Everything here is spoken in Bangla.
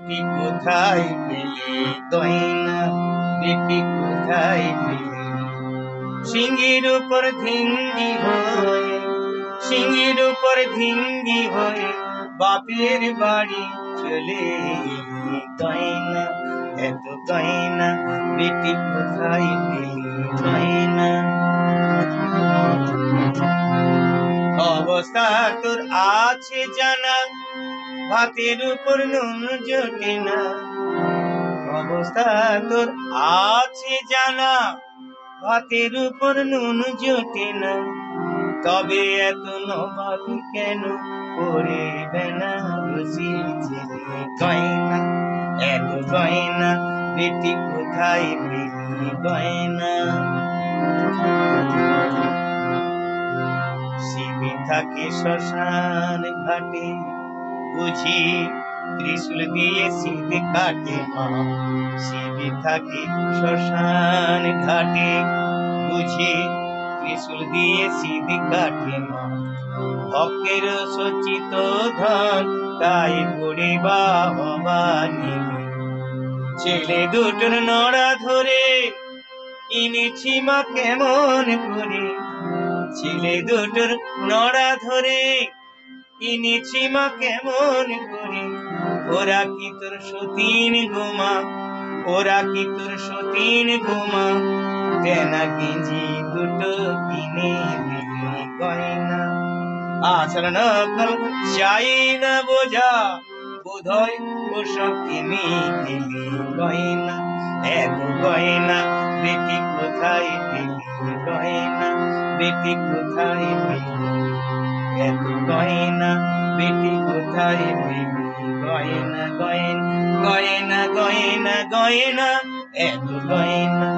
বেটি কোথায় পেলে গয়না, বেটি কোথায় পেলে? সিংহের উপর ধিঙ্গি হয়ে, সিংহের উপর ধিঙ্গি হয়ে বাপের বাড়ি চলে এলি গয়না, এত গয়না বেটি কোথায় পেলি গয়না? অবস্থা তোর আছে জানা, ভাতের উপর নুন জোটে না। অবস্থা তোর আছে জানা, ভাতের উপর নুন জোটে না। তবে এত নবাবি কেন করে বেনারসি ছেলে গয়না, এত গয়না বেটি কোথায় পেলি গয়না? শিবে থাকে শ্মশান ঘাটে, বুঝি ত্রিশূল দিয়ে শীত কাটে মা। শিবে থাকে শ্মশান ঘাটে, বুঝি ত্রিশূল দিয়ে শীত কাটে মা। ভক্তের সচিত ধন তাই পড়ে বাবা নিবি। ছেলে দুটোর নড়া ধরে এনেছি মা কেমন করে, ছেলে দুটোর নড়া ধরে এনেছি মা কেমন করে। ওরা কি তোর সতীন গোমা, ওরা কি তোর সতীন গোমা? তেনা গেঞ্জি দুটো কিনে দিলি গয়না। আসল নকল চাই না বোঝা, বোধহয় ওসব কিনে দিলি গয়না, এত গয়না বেটি কোথায় পেলি গয়না, বেটি কোথায় পেলি? এত গয়না বেটি কোথায় পেলি গয়না, গয়না গয়না গয়না গয়না, এত গয়না